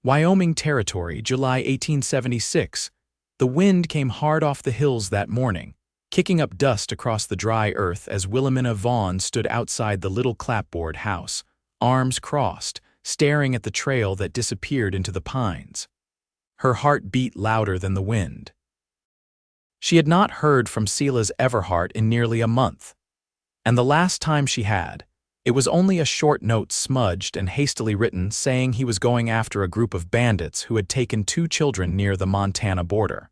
Wyoming Territory, July 1876. The wind came hard off the hills that morning, kicking up dust across the dry earth as Willamina Vaughn stood outside the little clapboard house, arms crossed, staring at the trail that disappeared into the pines. Her heart beat louder than the wind. She had not heard from Silas Everhart in nearly a month, and the last time she had, it was only a short note smudged and hastily written saying he was going after a group of bandits who had taken 2 children near the Montana border.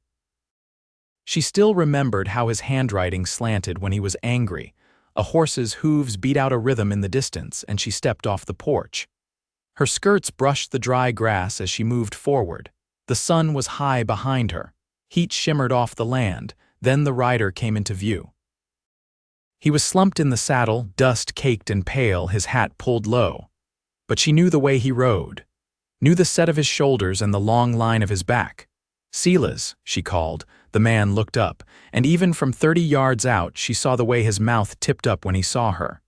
She still remembered how his handwriting slanted when he was angry. A horse's hooves beat out a rhythm in the distance, and she stepped off the porch. Her skirts brushed the dry grass as she moved forward. The sun was high behind her. Heat shimmered off the land. Then the rider came into view. He was slumped in the saddle, dust-caked and pale, his hat pulled low. But she knew the way he rode, knew the set of his shoulders and the long line of his back. "Silas," she called. The man looked up, and even from 30 yards out she saw the way his mouth tipped up when he saw her.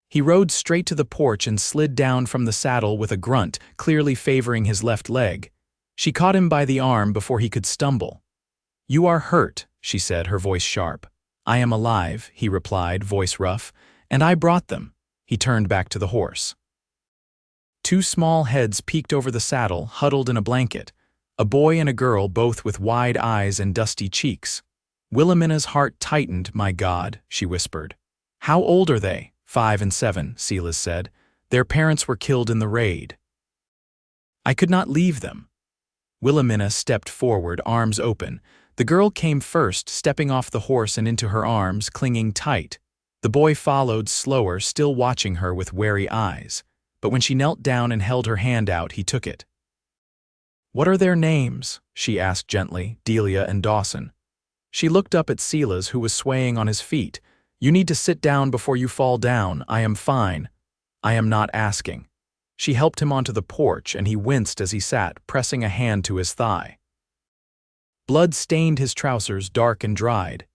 He rode straight to the porch and slid down from the saddle with a grunt, clearly favoring his left leg. She caught him by the arm before he could stumble. "You are hurt," she said, her voice sharp. "I am alive," he replied, voice rough, "and I brought them." He turned back to the horse. 2 small heads peeked over the saddle, huddled in a blanket. A boy and a girl, both with wide eyes and dusty cheeks. Willamina's heart tightened. "My God," she whispered. "How old are they?" 5 and 7, Silas said. "Their parents were killed in the raid." "I could not leave them." Willamina stepped forward, arms open. The girl came first, stepping off the horse and into her arms, clinging tight. The boy followed, slower, still watching her with wary eyes. But when she knelt down and held her hand out, he took it. "What are their names?" she asked gently. "Delia and Dawson." She looked up at Silas, who was swaying on his feet. "You need to sit down before you fall down. I am fine. I am not asking." She helped him onto the porch, and he winced as he sat, pressing a hand to his thigh. Blood stained his trousers, dark and dried.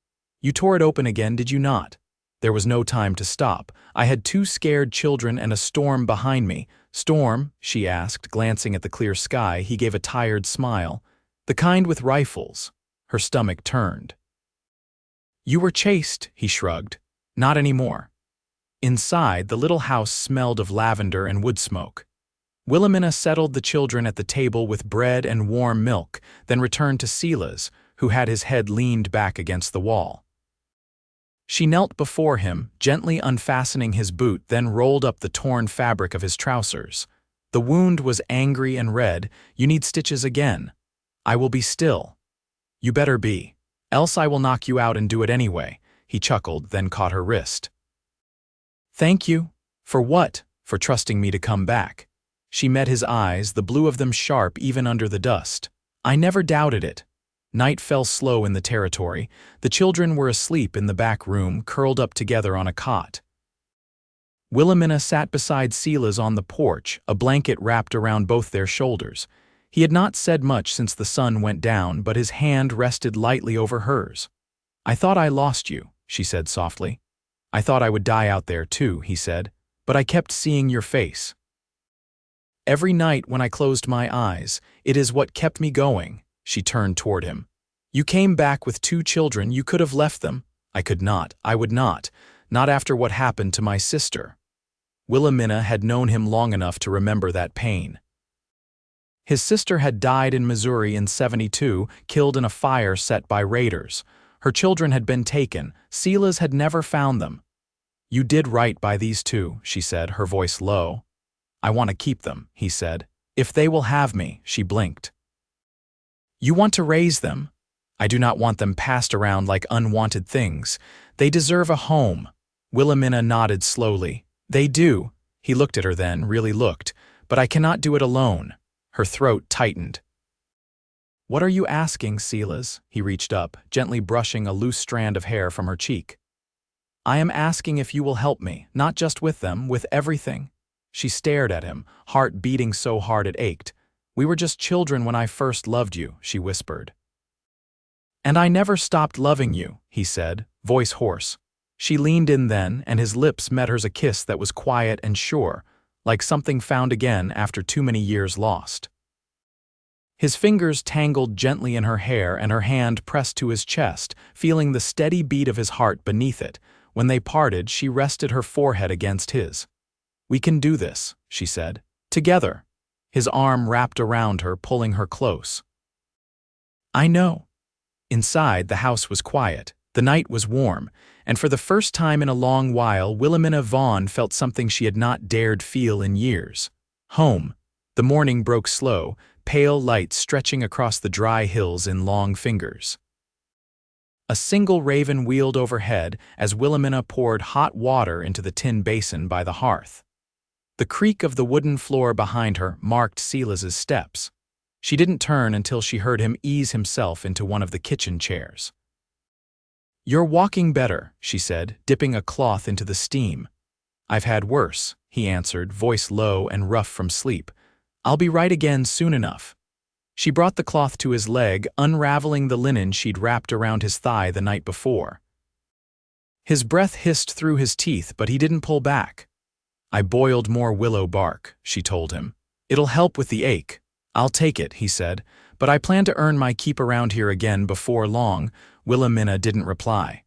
"You tore it open again, did you not?" There was no time to stop. "I had 2 scared children and a storm behind me." "Storm?" she asked, glancing at the clear sky. He gave a tired smile. "The kind with rifles." Her stomach turned. "You were chased," he shrugged. "Not anymore." Inside, the little house smelled of lavender and wood smoke. Willamina settled the children at the table with bread and warm milk, then returned to Silas, who had his head leaned back against the wall. She knelt before him, gently unfastening his boot, then rolled up the torn fabric of his trousers. "The wound was angry and red. You need stitches again." "I will be still." "You better be. Else I will knock you out and do it anyway." He chuckled, then caught her wrist. "Thank you." "For what?" "For trusting me to come back." She met his eyes, the blue of them sharp even under the dust. "I never doubted it." Night fell slow in the territory. The children were asleep in the back room, curled up together on a cot. Willamina sat beside Silas on the porch, a blanket wrapped around both their shoulders. He had not said much since the sun went down, but his hand rested lightly over hers. "I thought I lost you," she said softly. "I thought I would die out there too," he said, "but I kept seeing your face. Every night when I closed my eyes, it is what kept me going." She turned toward him. "You came back with 2 children. You could have left them." "I could not. I would not. Not after what happened to my sister." Willamina had known him long enough to remember that pain. His sister had died in Missouri in '72, killed in a fire set by raiders. Her children had been taken. Silas had never found them. "You did right by these 2, she said, her voice low. "I want to keep them," he said. "If they will have me," she blinked. "You want to raise them?" "I do not want them passed around like unwanted things. They deserve a home." Willamina nodded slowly. "They do." He looked at her then, really looked. "But I cannot do it alone." Her throat tightened. "What are you asking, Silas?" He reached up, gently brushing a loose strand of hair from her cheek. "I am asking if you will help me, not just with them, with everything." She stared at him, heart beating so hard it ached. "We were just children when I first loved you," she whispered. "And I never stopped loving you," he said, voice hoarse. She leaned in then, and his lips met hers a kiss that was quiet and sure. like something found again after too many years lost. His fingers tangled gently in her hair and her hand pressed to his chest, feeling the steady beat of his heart beneath it. When they parted, she rested her forehead against his. "We can do this," she said. "Together." His arm wrapped around her, pulling her close. "I know." Inside, the house was quiet. The night was warm, and for the first time in a long while, Willamina Vaughn felt something she had not dared feel in years. Home. The morning broke slow, pale light stretching across the dry hills in long fingers. A single raven wheeled overhead as Willamina poured hot water into the tin basin by the hearth. The creak of the wooden floor behind her marked Silas's steps. She didn't turn until she heard him ease himself into one of the kitchen chairs. "You're walking better," she said, dipping a cloth into the steam. "I've had worse," he answered, voice low and rough from sleep. "I'll be right again soon enough." She brought the cloth to his leg, unraveling the linen she'd wrapped around his thigh the night before. His breath hissed through his teeth, but he didn't pull back. "I boiled more willow bark," she told him. "It'll help with the ache." "I'll take it," he said, "but I plan to earn my keep around here again before long." Willamina didn't reply.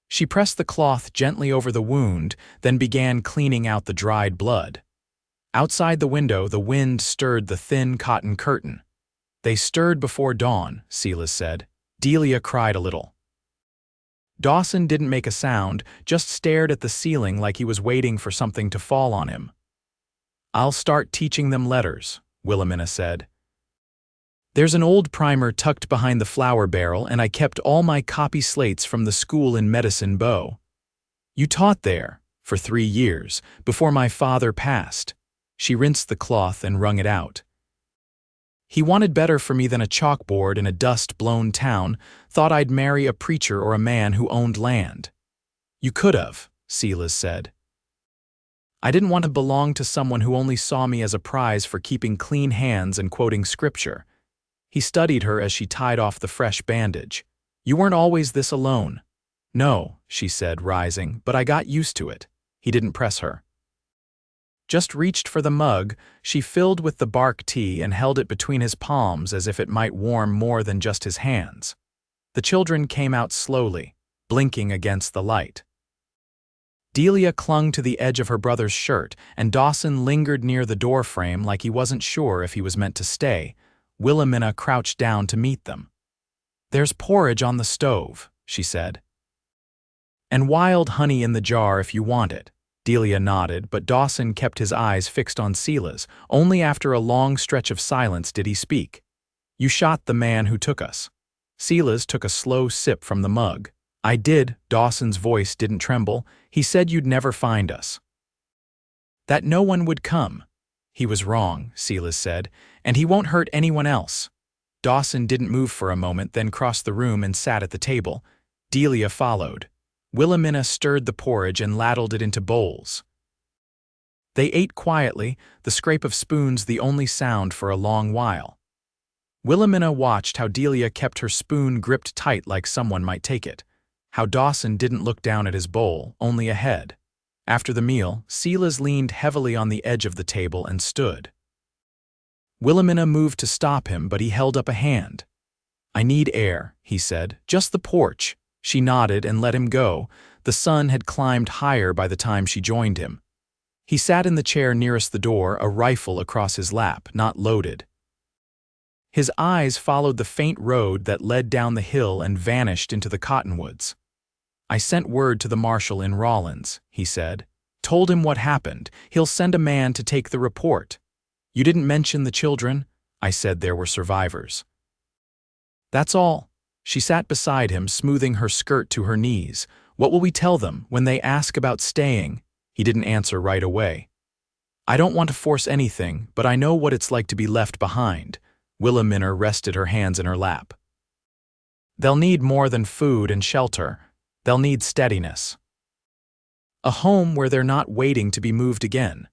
She pressed the cloth gently over the wound, then began cleaning out the dried blood. Outside the window, the wind stirred the thin cotton curtain. "They stirred before dawn," Silas said. Delia cried a little. Dawson didn't make a sound, just stared at the ceiling like he was waiting for something to fall on him. "I'll start teaching them letters," Willamina said. "There's an old primer tucked behind the flour barrel, and I kept all my copy slates from the school in Medicine Bow. You taught there for 3 years, before my father passed." She rinsed the cloth and wrung it out. "He wanted better for me than a chalkboard in a dust-blown town, thought I'd marry a preacher or a man who owned land." "You could have," Silas said. "I didn't want to belong to someone who only saw me as a prize for keeping clean hands and quoting scripture." He studied her as she tied off the fresh bandage. "You weren't always this alone." "No," she said, rising, "but I got used to it." He didn't press her. Just reached for the mug she filled with the bark tea and held it between his palms as if it might warm more than just his hands. The children came out slowly, blinking against the light. Delia clung to the edge of her brother's shirt, and Dawson lingered near the doorframe like he wasn't sure if he was meant to stay. Willamina crouched down to meet them. "There's porridge on the stove," she said. "And wild honey in the jar if you want it." Delia nodded, but Dawson kept his eyes fixed on Silas. Only after a long stretch of silence did he speak. "You shot the man who took us." Silas took a slow sip from the mug. "I did." Dawson's voice didn't tremble. "He said you'd never find us. That no one would come." "He was wrong," Silas said, "and he won't hurt anyone else." Dawson didn't move for a moment, then crossed the room and sat at the table. Delia followed. Willamina stirred the porridge and ladled it into bowls. They ate quietly, the scrape of spoons the only sound for a long while. Willamina watched how Delia kept her spoon gripped tight like someone might take it, how Dawson didn't look down at his bowl, only ahead. After the meal, Silas leaned heavily on the edge of the table and stood. Willamina moved to stop him, but he held up a hand. "I need air," he said. "Just the porch." She nodded and let him go. The sun had climbed higher by the time she joined him. He sat in the chair nearest the door, a rifle across his lap, not loaded. His eyes followed the faint road that led down the hill and vanished into the cottonwoods. "I sent word to the marshal in Rawlins," he said. "Told him what happened. He'll send a man to take the report." "You didn't mention the children?" "I said there were survivors." "That's all." She sat beside him, smoothing her skirt to her knees. "What will we tell them when they ask about staying?" He didn't answer right away. "I don't want to force anything, but I know what it's like to be left behind." Willamina rested her hands in her lap. "They'll need more than food and shelter. They'll need steadiness. A home where they're not waiting to be moved again.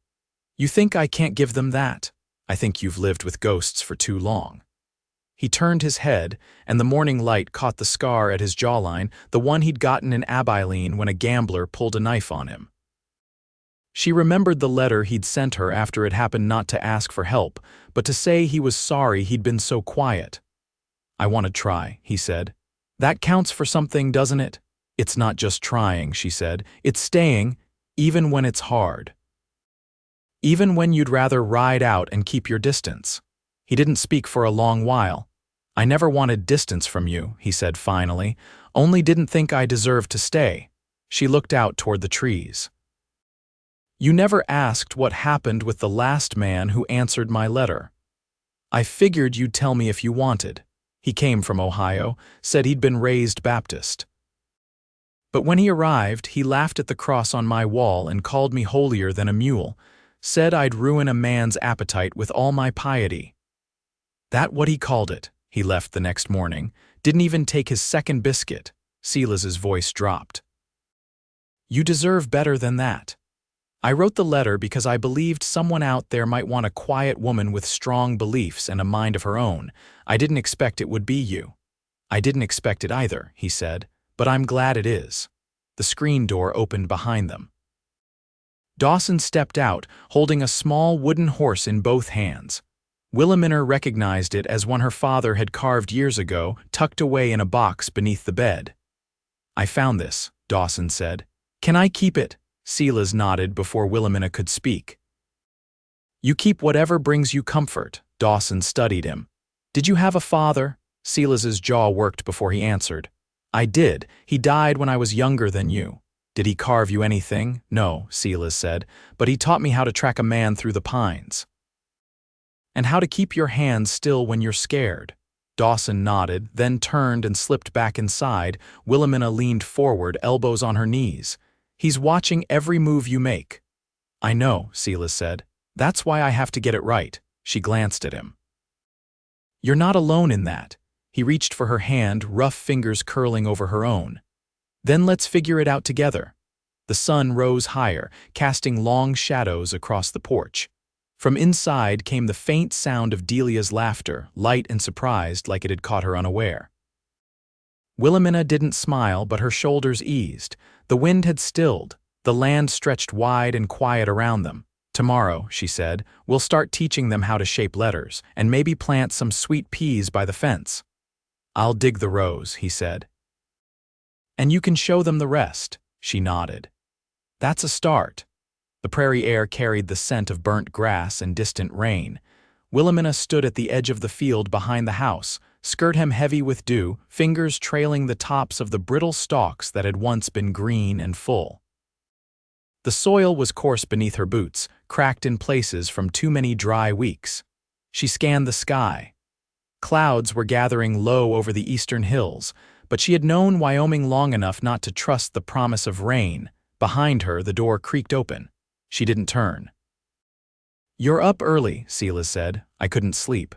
You think I can't give them that? I think you've lived with ghosts for too long." He turned his head, and the morning light caught the scar at his jawline, the one he'd gotten in Abilene when a gambler pulled a knife on him. She remembered the letter he'd sent her after it happened, not to ask for help, but to say he was sorry he'd been so quiet. "I want to try," he said. "That counts for something, doesn't it?" "It's not just trying," she said. "It's staying, even when it's hard. Even when you'd rather ride out and keep your distance." He didn't speak for a long while. "I never wanted distance from you," he said finally, "only didn't think I deserved to stay." She looked out toward the trees. "You never asked what happened with the last man who answered my letter. I figured you'd tell me if you wanted. He came from Ohio, said he'd been raised Baptist. But when he arrived, he laughed at the cross on my wall and called me holier than a mule, said I'd ruin a man's appetite with all my piety. That what he called it." He left the next morning, didn't even take his second biscuit. Silas's voice dropped. "You deserve better than that. I wrote the letter because I believed someone out there might want a quiet woman with strong beliefs and a mind of her own. I didn't expect it would be you." "I didn't expect it either," he said, "but I'm glad it is." The screen door opened behind them. Dawson stepped out, holding a small wooden horse in both hands. Willamina recognized it as one her father had carved years ago, tucked away in a box beneath the bed. "I found this," Dawson said. "Can I keep it?" Silas nodded before Willamina could speak. "You keep whatever brings you comfort." Dawson studied him. "Did you have a father?" Silas's jaw worked before he answered. "I did. He died when I was younger than you." "Did he carve you anything?" "No," Silas said, "but he taught me how to track a man through the pines. And how to keep your hands still when you're scared." Dawson nodded, then turned and slipped back inside. Willamina leaned forward, elbows on her knees. "He's watching every move you make." "I know," Silas said. "That's why I have to get it right." She glanced at him. "You're not alone in that." He reached for her hand, rough fingers curling over her own. "Then let's figure it out together." The sun rose higher, casting long shadows across the porch. From inside came the faint sound of Delia's laughter, light and surprised like it had caught her unaware. Willamina didn't smile, but her shoulders eased. The wind had stilled. The land stretched wide and quiet around them. "Tomorrow," she said, "we'll start teaching them how to shape letters, and maybe plant some sweet peas by the fence." "I'll dig the rows," he said. "And you can show them the rest." She nodded. "That's a start." The prairie air carried the scent of burnt grass and distant rain. Willamina stood at the edge of the field behind the house, skirt hem heavy with dew, fingers trailing the tops of the brittle stalks that had once been green and full. The soil was coarse beneath her boots, cracked in places from too many dry weeks. She scanned the sky. Clouds were gathering low over the eastern hills, but she had known Wyoming long enough not to trust the promise of rain. Behind her, the door creaked open. She didn't turn. "You're up early," Silas said. "I couldn't sleep."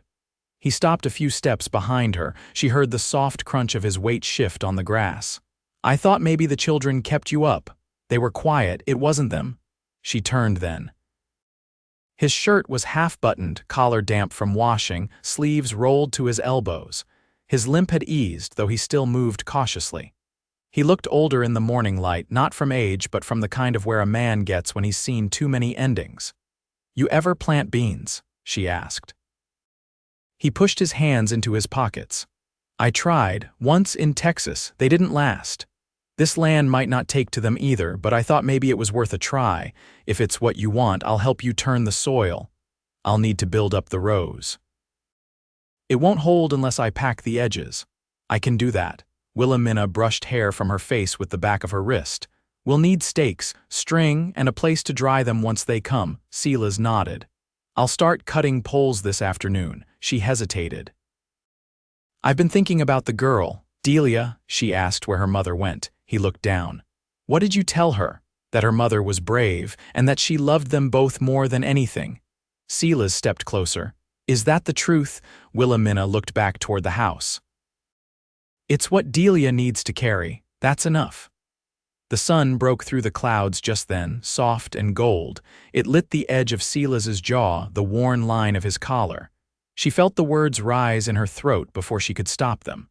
He stopped a few steps behind her. She heard the soft crunch of his weight shift on the grass. "I thought maybe the children kept you up. They were quiet, it wasn't them." She turned then. His shirt was half-buttoned, collar damp from washing, sleeves rolled to his elbows. His limp had eased, though he still moved cautiously. He looked older in the morning light, not from age, but from the kind of wear a man gets when he's seen too many endings. "You ever plant beans?" she asked. He pushed his hands into his pockets. "I tried, once in Texas. They didn't last. This land might not take to them either, but I thought maybe it was worth a try. If it's what you want, I'll help you turn the soil. I'll need to build up the rows. It won't hold unless I pack the edges." "I can do that." Willamina brushed hair from her face with the back of her wrist. "We'll need stakes, string, and a place to dry them once they come." Silas nodded. "I'll start cutting poles this afternoon." She hesitated. "I've been thinking about the girl, Delia." She asked where her mother went. He looked down. "What did you tell her?" "That her mother was brave, and that she loved them both more than anything." Silas stepped closer. "Is that the truth?" Willamina looked back toward the house. "It's what Delia needs to carry. That's enough." The sun broke through the clouds just then, soft and gold. It lit the edge of Silas's jaw, the worn line of his collar. She felt the words rise in her throat before she could stop them.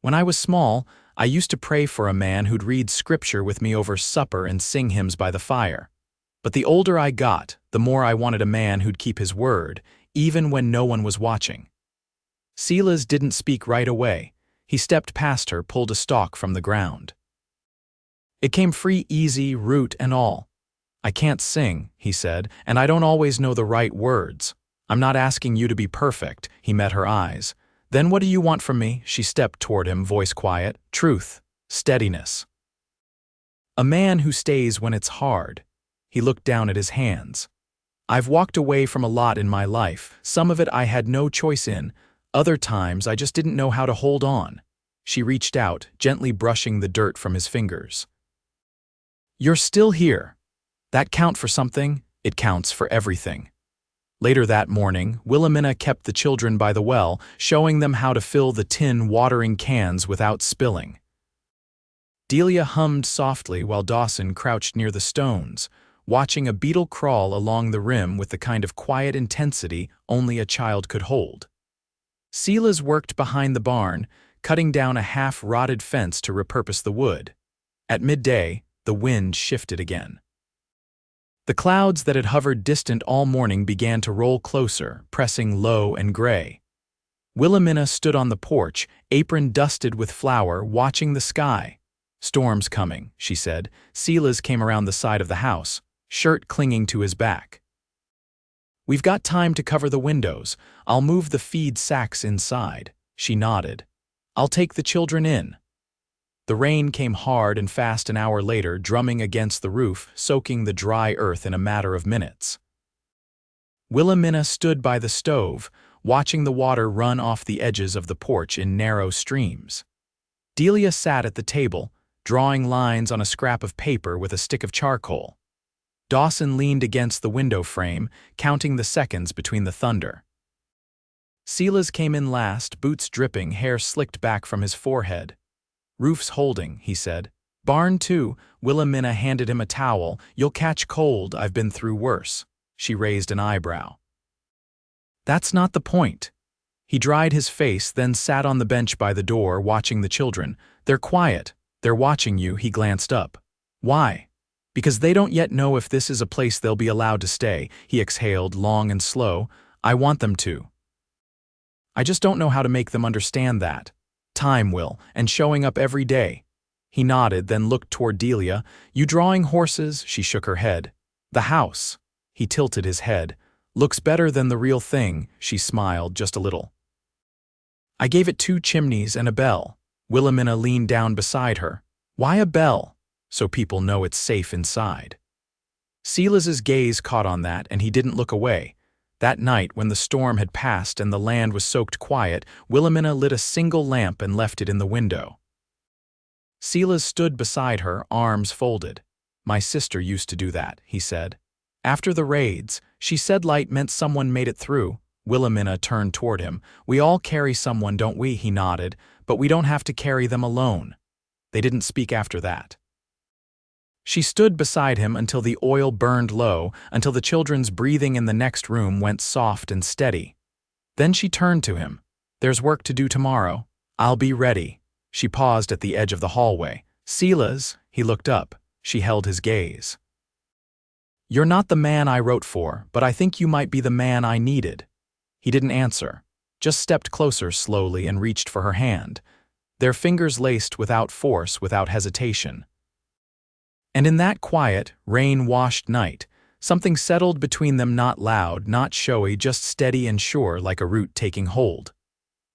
"When I was small, I used to pray for a man who'd read scripture with me over supper and sing hymns by the fire. But the older I got, the more I wanted a man who'd keep his word, even when no one was watching. Silas didn't speak right away. He stepped past her, pulled a stalk from the ground. It came free, easy, root and all. "I can't sing," he said, "and I don't always know the right words. I'm not asking you to be perfect." He met her eyes. "Then what do you want from me?" She stepped toward him, voice quiet. "Truth, steadiness. A man who stays when it's hard." He looked down at his hands. "I've walked away from a lot in my life. Some of it I had no choice in. Other times I just didn't know how to hold on." She reached out, gently brushing the dirt from his fingers. "You're still here. That count for something? It counts for everything." Later that morning, Willamina kept the children by the well, showing them how to fill the tin watering cans without spilling. Delia hummed softly while Dawson crouched near the stones, watching a beetle crawl along the rim with the kind of quiet intensity only a child could hold. Silas worked behind the barn, cutting down a half-rotted fence to repurpose the wood. At midday, the wind shifted again. The clouds that had hovered distant all morning began to roll closer, pressing low and gray. Willamina stood on the porch, apron dusted with flour, watching the sky. "Storm's coming," she said. Silas came around the side of the house, shirt clinging to his back. "We've got time to cover the windows. I'll move the feed sacks inside." She nodded. "I'll take the children in." The rain came hard and fast an hour later, drumming against the roof, soaking the dry earth in a matter of minutes. Willamina stood by the stove, watching the water run off the edges of the porch in narrow streams. Delia sat at the table, drawing lines on a scrap of paper with a stick of charcoal. Dawson leaned against the window frame, counting the seconds between the thunder. Silas came in last, boots dripping, hair slicked back from his forehead. "Roof's holding," he said. "Barn too." Willamina handed him a towel. "You'll catch cold. I've been through worse." She raised an eyebrow. "That's not the point." He dried his face, then sat on the bench by the door, watching the children. "They're quiet. They're watching you." He glanced up. "Why?" "Because they don't yet know if this is a place they'll be allowed to stay." He exhaled, long and slow. "I want them to. I just don't know how to make them understand that. Time will, and showing up every day." He nodded, then looked toward Delia. "You drawing horses?" She shook her head. "The house." He tilted his head. "Looks better than the real thing." She smiled, just a little. "I gave it 2 chimneys and a bell." Willamina leaned down beside her. "Why a bell?" "So people know it's safe inside." Silas's gaze caught on that, and he didn't look away. That night, when the storm had passed and the land was soaked quiet, Willamina lit a single lamp and left it in the window. Silas stood beside her, arms folded. "My sister used to do that," he said. "After the raids, she said light meant someone made it through." Willamina turned toward him. "We all carry someone, don't we?" He nodded. "But we don't have to carry them alone." They didn't speak after that. She stood beside him until the oil burned low, until the children's breathing in the next room went soft and steady. Then she turned to him. "There's work to do tomorrow. I'll be ready." She paused at the edge of the hallway. "Silas," he looked up. She held his gaze. "You're not the man I wrote for, but I think you might be the man I needed." He didn't answer, just stepped closer slowly and reached for her hand. Their fingers laced without force, without hesitation. And in that quiet, rain-washed night, something settled between them, not loud, not showy, just steady and sure, like a root taking hold.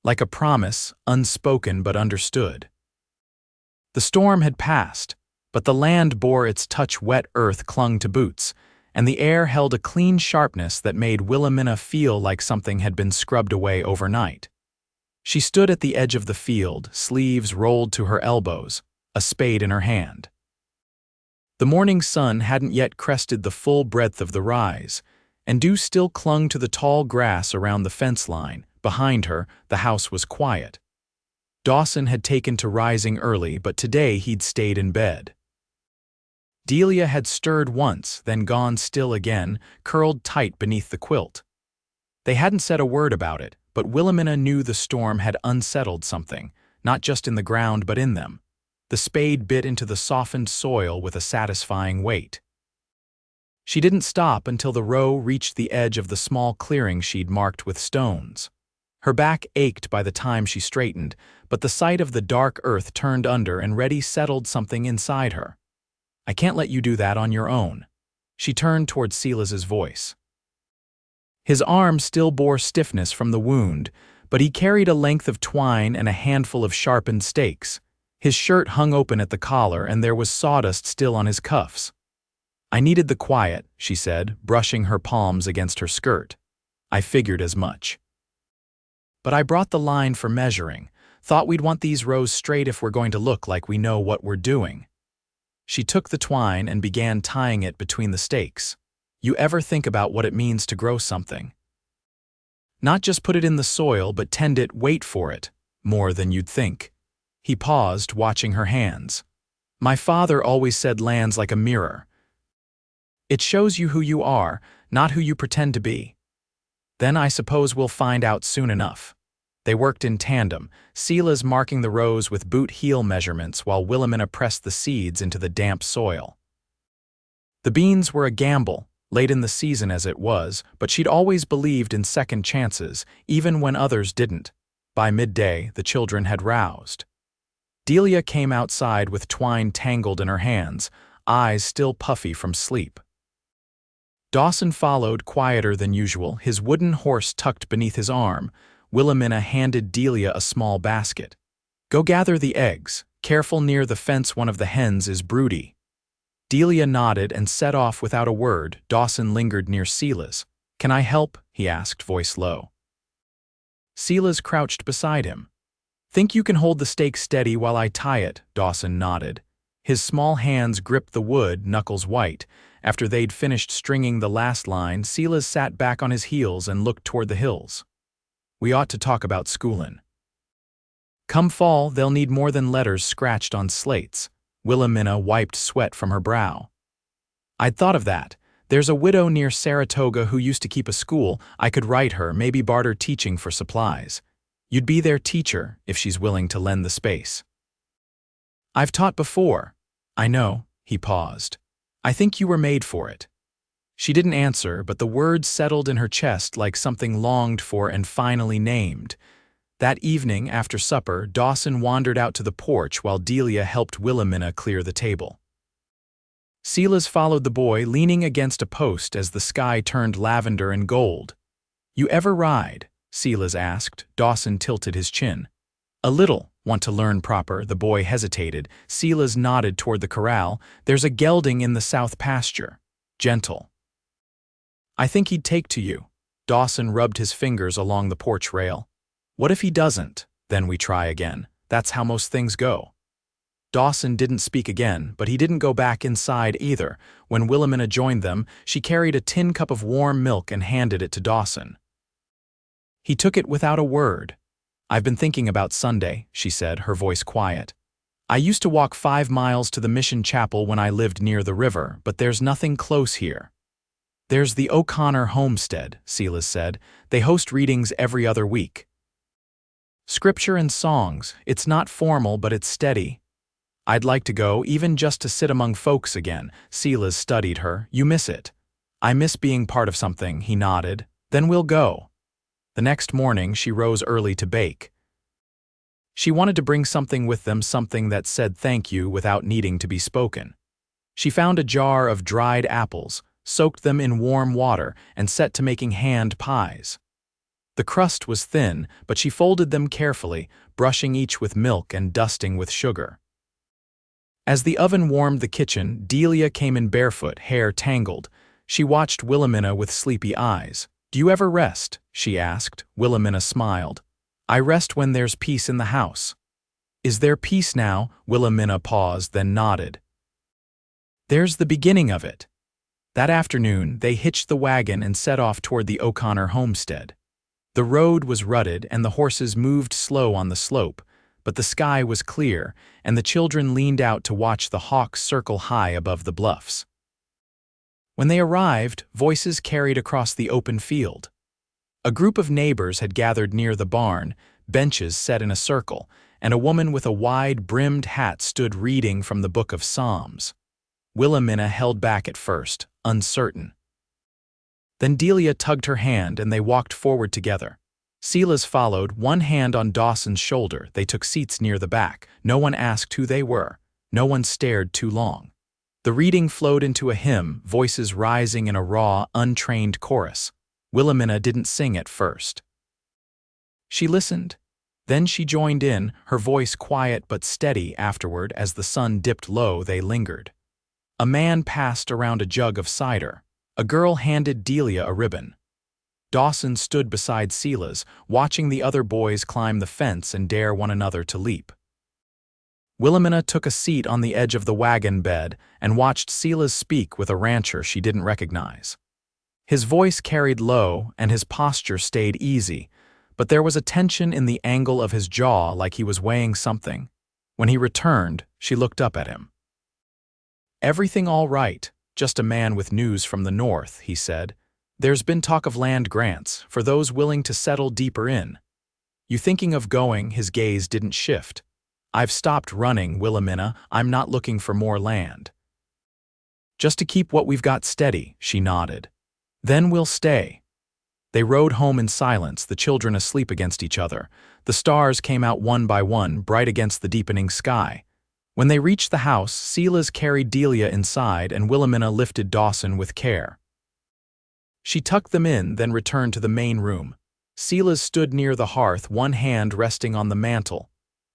Like a promise, unspoken but understood. The storm had passed, but the land bore its touch. Wet earth clung to boots, and the air held a clean sharpness that made Willamina feel like something had been scrubbed away overnight. She stood at the edge of the field, sleeves rolled to her elbows, a spade in her hand. The morning sun hadn't yet crested the full breadth of the rise, and dew still clung to the tall grass around the fence line. Behind her, the house was quiet. Dawson had taken to rising early, but today he'd stayed in bed. Delia had stirred once, then gone still again, curled tight beneath the quilt. They hadn't said a word about it, but Willamina knew the storm had unsettled something, not just in the ground but in them. The spade bit into the softened soil with a satisfying weight. She didn't stop until the row reached the edge of the small clearing she'd marked with stones. Her back ached by the time she straightened, but the sight of the dark earth turned under and Reddy settled something inside her. "I can't let you do that on your own." She turned toward Silas's voice. His arm still bore stiffness from the wound, but he carried a length of twine and a handful of sharpened stakes. His shirt hung open at the collar and there was sawdust still on his cuffs. "I needed the quiet," she said, brushing her palms against her skirt. "I figured as much. But I brought the line for measuring. Thought we'd want these rows straight if we're going to look like we know what we're doing." She took the twine and began tying it between the stakes. "You ever think about what it means to grow something? Not just put it in the soil, but tend it, wait for it, more than you'd think." He paused, watching her hands. "My father always said land's like a mirror. It shows you who you are, not who you pretend to be." "Then I suppose we'll find out soon enough." They worked in tandem, Silas marking the rows with boot heel measurements while Willamina pressed the seeds into the damp soil. The beans were a gamble, late in the season as it was, but she'd always believed in second chances, even when others didn't. By midday, the children had roused. Delia came outside with twine tangled in her hands, eyes still puffy from sleep. Dawson followed, quieter than usual, his wooden horse tucked beneath his arm. Willamina handed Delia a small basket. "Go gather the eggs. Careful near the fence, one of the hens is broody." Delia nodded and set off without a word. Dawson lingered near Silas. "Can I help?" he asked, voice low. Silas crouched beside him. "Think you can hold the stake steady while I tie it?" Dawson nodded. His small hands gripped the wood, knuckles white. After they'd finished stringing the last line, Silas sat back on his heels and looked toward the hills. "We ought to talk about schoolin'. Come fall, they'll need more than letters scratched on slates." Willamina wiped sweat from her brow. "I'd thought of that. There's a widow near Saratoga who used to keep a school. I could write her, maybe barter teaching for supplies. You'd be their teacher, if she's willing to lend the space." "I've taught before." "I know." He paused. "I think you were made for it." She didn't answer, but the words settled in her chest like something longed for and finally named. That evening, after supper, Dawson wandered out to the porch while Delia helped Willamina clear the table. Silas followed the boy, leaning against a post as the sky turned lavender and gold. "You ever ride?" Silas asked. Dawson tilted his chin. "A little. Want to learn proper?" The boy hesitated. Silas nodded toward the corral. "There's a gelding in the south pasture. Gentle. I think he'd take to you." Dawson rubbed his fingers along the porch rail. "What if he doesn't? Then we try again. That's how most things go." Dawson didn't speak again, but he didn't go back inside either. When Willamina joined them, she carried a tin cup of warm milk and handed it to Dawson. He took it without a word. "I've been thinking about Sunday," she said, her voice quiet. "I used to walk 5 miles to the mission chapel when I lived near the river, but there's nothing close here." "There's the O'Connor homestead," Silas said. "They host readings every other week. Scripture and songs. It's not formal, but it's steady. I'd like to go, even just to sit among folks again." Silas studied her. "You miss it." "I miss being part of something," he nodded. "Then we'll go." The next morning, she rose early to bake. She wanted to bring something with them, something that said thank you without needing to be spoken. She found a jar of dried apples, soaked them in warm water, and set to making hand pies. The crust was thin, but she folded them carefully, brushing each with milk and dusting with sugar. As the oven warmed the kitchen, Delia came in barefoot, hair tangled. She watched Willamina with sleepy eyes. "Do you ever rest?" she asked. Willamina smiled. "I rest when there's peace in the house." "Is there peace now?" Willamina paused, then nodded. "There's the beginning of it." That afternoon, they hitched the wagon and set off toward the O'Connor homestead. The road was rutted and the horses moved slow on the slope, but the sky was clear, and the children leaned out to watch the hawks circle high above the bluffs. When they arrived, voices carried across the open field. A group of neighbors had gathered near the barn, benches set in a circle, and a woman with a wide-brimmed hat stood reading from the Book of Psalms. Willamina held back at first, uncertain. Then Delia tugged her hand and they walked forward together. Silas followed, one hand on Dawson's shoulder. They took seats near the back. No one asked who they were. No one stared too long. The reading flowed into a hymn, voices rising in a raw, untrained chorus. Willamina didn't sing at first. She listened. Then she joined in, her voice quiet but steady. Afterward, as the sun dipped low, they lingered. A man passed around a jug of cider. A girl handed Delia a ribbon. Dawson stood beside Silas, watching the other boys climb the fence and dare one another to leap. Willamina took a seat on the edge of the wagon bed and watched Silas speak with a rancher she didn't recognize. His voice carried low and his posture stayed easy, but there was a tension in the angle of his jaw like he was weighing something. When he returned, she looked up at him. "Everything all right, just a man with news from the north," he said. "There's been talk of land grants for those willing to settle deeper in. You thinking of going?" His gaze didn't shift. "I've stopped running, Willamina. I'm not looking for more land. Just to keep what we've got steady," she nodded. "Then we'll stay." They rode home in silence, the children asleep against each other. The stars came out one by one, bright against the deepening sky. When they reached the house, Silas carried Delia inside and Willamina lifted Dawson with care. She tucked them in, then returned to the main room. Silas stood near the hearth, one hand resting on the mantel.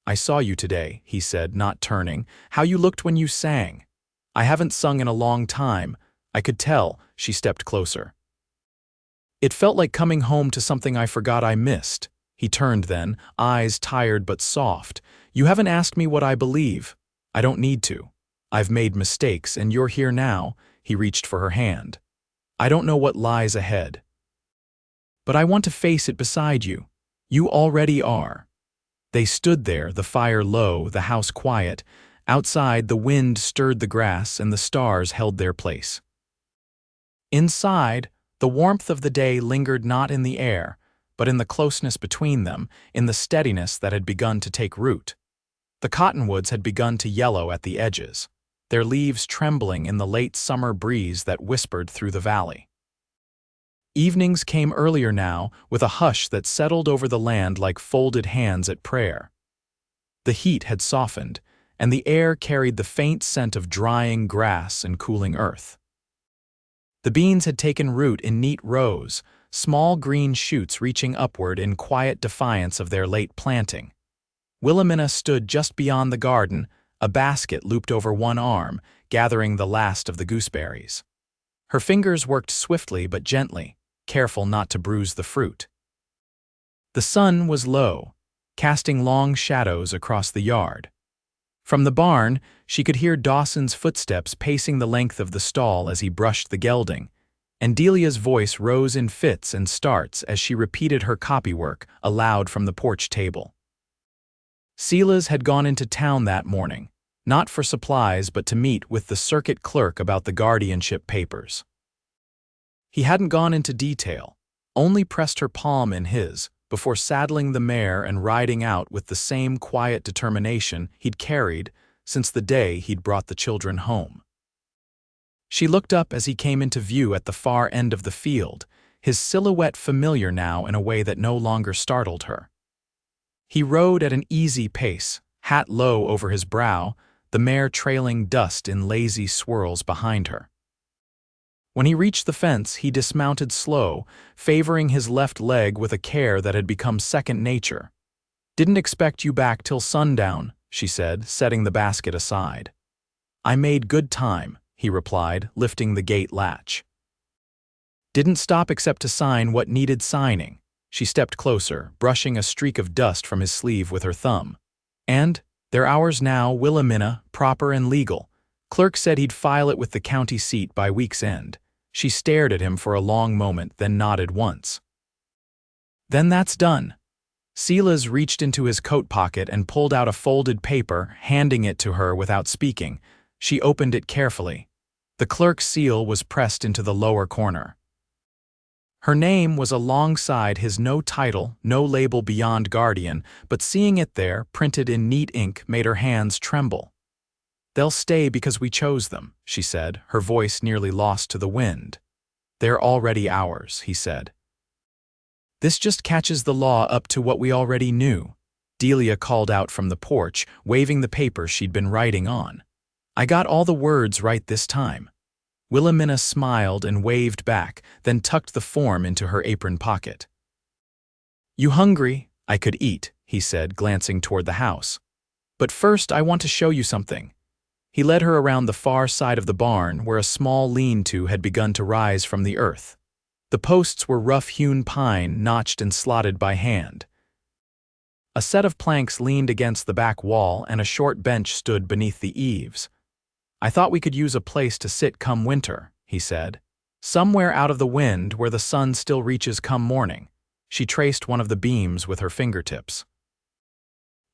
"I saw you today," he said, not turning. "How you looked when you sang." "I haven't sung in a long time. I could tell." She stepped closer. "It felt like coming home to something I forgot I missed." He turned then, eyes tired but soft. "You haven't asked me what I believe. I don't need to. I've made mistakes, and you're here now." He reached for her hand. "I don't know what lies ahead. But I want to face it beside you. You already are." They stood there, the fire low, the house quiet. Outside, the wind stirred the grass and the stars held their place. Inside, the warmth of the day lingered not in the air, but in the closeness between them, in the steadiness that had begun to take root. The cottonwoods had begun to yellow at the edges, their leaves trembling in the late summer breeze that whispered through the valley. Evenings came earlier now, with a hush that settled over the land like folded hands at prayer. The heat had softened, and the air carried the faint scent of drying grass and cooling earth. The beans had taken root in neat rows, small green shoots reaching upward in quiet defiance of their late planting. Willamina stood just beyond the garden, a basket looped over one arm, gathering the last of the gooseberries. Her fingers worked swiftly but gently, careful not to bruise the fruit. The sun was low, casting long shadows across the yard. From the barn, she could hear Dawson's footsteps pacing the length of the stall as he brushed the gelding, and Delia's voice rose in fits and starts as she repeated her copywork aloud from the porch table. Silas had gone into town that morning, not for supplies but to meet with the circuit clerk about the guardianship papers. He hadn't gone into detail, only pressed her palm in his, before saddling the mare and riding out with the same quiet determination he'd carried since the day he'd brought the children home. She looked up as he came into view at the far end of the field, his silhouette familiar now in a way that no longer startled her. He rode at an easy pace, hat low over his brow, the mare trailing dust in lazy swirls behind her. When he reached the fence, he dismounted slow, favoring his left leg with a care that had become second nature. "Didn't expect you back till sundown," she said, setting the basket aside. "I made good time," he replied, lifting the gate latch. "Didn't stop except to sign what needed signing." She stepped closer, brushing a streak of dust from his sleeve with her thumb. "And they're ours now, Willamina, proper and legal. Clerk said he'd file it with the county seat by week's end." She stared at him for a long moment, then nodded once. "Then that's done." Silas reached into his coat pocket and pulled out a folded paper, handing it to her without speaking. She opened it carefully. The clerk's seal was pressed into the lower corner. Her name was alongside his no title, no label beyond guardian, but seeing it there, printed in neat ink, made her hands tremble. "They'll stay because we chose them," she said, her voice nearly lost to the wind. "They're already ours," he said. "This just catches the law up to what we already knew," Delia called out from the porch, waving the paper she'd been writing on. "I got all the words right this time." Willamina smiled and waved back, then tucked the form into her apron pocket. "You hungry? I could eat," he said, glancing toward the house. "But first I want to show you something." He led her around the far side of the barn where a small lean-to had begun to rise from the earth. The posts were rough-hewn pine, notched and slotted by hand. A set of planks leaned against the back wall and a short bench stood beneath the eaves. "I thought we could use a place to sit come winter," he said. "Somewhere out of the wind where the sun still reaches come morning." She traced one of the beams with her fingertips.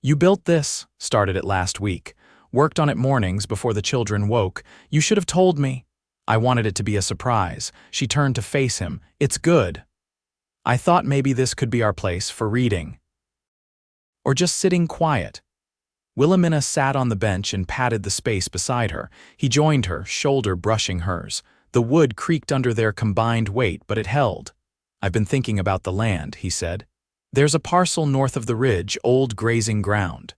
"You built this, started it last week. Worked on it mornings before the children woke. You should have told me." "I wanted it to be a surprise." She turned to face him. "It's good. I thought maybe this could be our place for reading. Or just sitting quiet." Willamina sat on the bench and patted the space beside her. He joined her, shoulder brushing hers. The wood creaked under their combined weight, but it held. "I've been thinking about the land," he said. "There's a parcel north of the ridge, old grazing ground.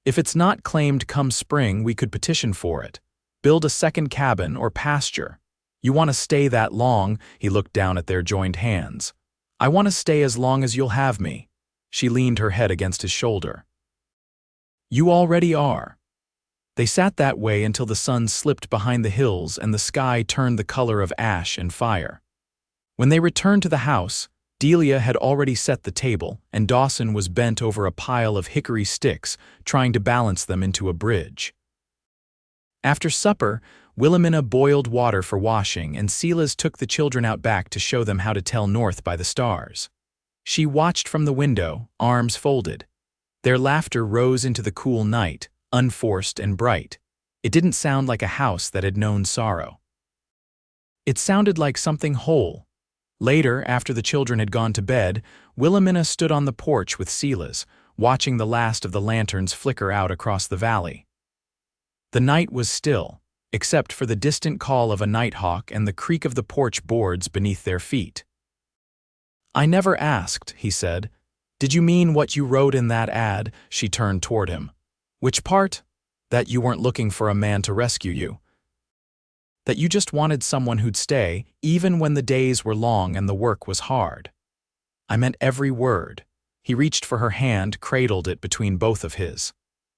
If it's not claimed come spring, we could petition for it. Build a second cabin or pasture. You want to stay that long?" He looked down at their joined hands. "I want to stay as long as you'll have me." She leaned her head against his shoulder. "You already are." They sat that way until the sun slipped behind the hills and the sky turned the color of ash and fire. When they returned to the house, Delia had already set the table, and Dawson was bent over a pile of hickory sticks, trying to balance them into a bridge. After supper, Willamina boiled water for washing, and Silas took the children out back to show them how to tell north by the stars. She watched from the window, arms folded. Their laughter rose into the cool night, unforced and bright. It didn't sound like a house that had known sorrow. It sounded like something whole. Later, after the children had gone to bed, Willamina stood on the porch with Silas, watching the last of the lanterns flicker out across the valley. The night was still, except for the distant call of a nighthawk and the creak of the porch boards beneath their feet. "I never asked," he said. "Did you mean what you wrote in that ad?" She turned toward him. "Which part?" "That you weren't looking for a man to rescue you. That you just wanted someone who'd stay, even when the days were long and the work was hard." "I meant every word." He reached for her hand, cradled it between both of his.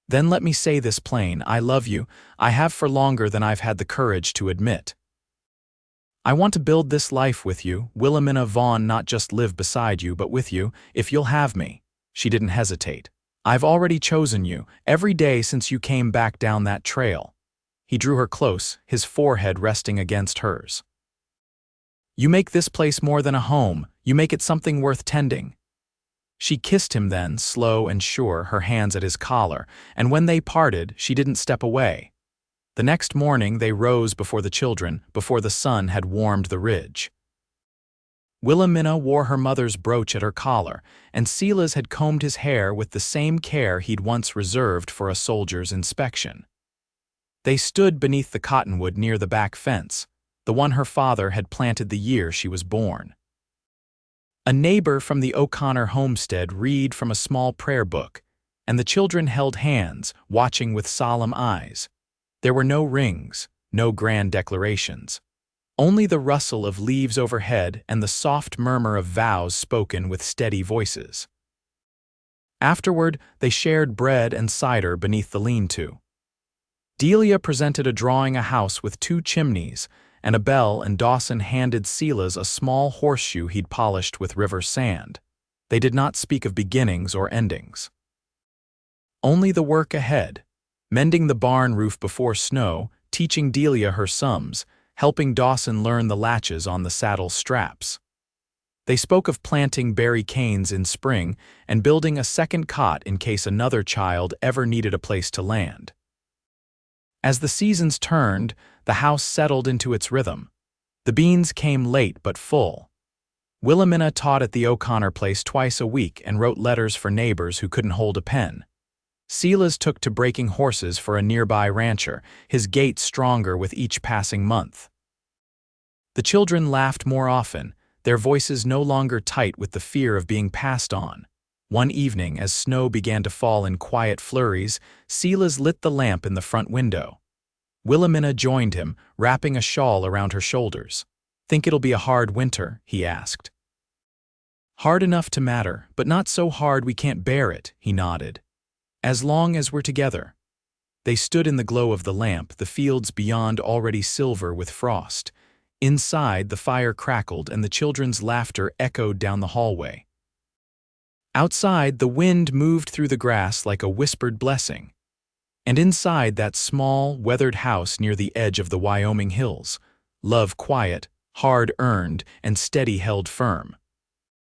"Then let me say this plain. I love you. I have for longer than I've had the courage to admit. I want to build this life with you, Willamina Vaughn, not just live beside you, but with you, if you'll have me." She didn't hesitate. "I've already chosen you, every day since you came back down that trail." He drew her close, his forehead resting against hers. "You make this place more than a home. You make it something worth tending." She kissed him then, slow and sure, her hands at his collar, and when they parted, she didn't step away. The next morning they rose before the children, before the sun had warmed the ridge. Willamina wore her mother's brooch at her collar, and Silas had combed his hair with the same care he'd once reserved for a soldier's inspection. They stood beneath the cottonwood near the back fence, the one her father had planted the year she was born. A neighbor from the O'Connor homestead read from a small prayer book, and the children held hands, watching with solemn eyes. There were no rings, no grand declarations. Only the rustle of leaves overhead and the soft murmur of vows spoken with steady voices. Afterward, they shared bread and cider beneath the lean-to. Delia presented a drawing a house with 2 chimneys and a bell, and Dawson handed Silas a small horseshoe he'd polished with river sand. They did not speak of beginnings or endings. Only the work ahead, mending the barn roof before snow, teaching Delia her sums, helping Dawson learn the latches on the saddle straps. They spoke of planting berry canes in spring and building a second cot in case another child ever needed a place to land. As the seasons turned, the house settled into its rhythm. The beans came late but full. Willamina taught at the O'Connor place twice a week and wrote letters for neighbors who couldn't hold a pen. Silas took to breaking horses for a nearby rancher, his gait stronger with each passing month. The children laughed more often, their voices no longer tight with the fear of being passed on. One evening, as snow began to fall in quiet flurries, Silas lit the lamp in the front window. Willamina joined him, wrapping a shawl around her shoulders. "Think it'll be a hard winter?" he asked. "Hard enough to matter, but not so hard we can't bear it," he nodded. "As long as we're together." They stood in the glow of the lamp, the fields beyond already silver with frost. Inside, the fire crackled and the children's laughter echoed down the hallway. Outside, the wind moved through the grass like a whispered blessing. And inside that small, weathered house near the edge of the Wyoming hills, love quiet, hard-earned, and steady held firm.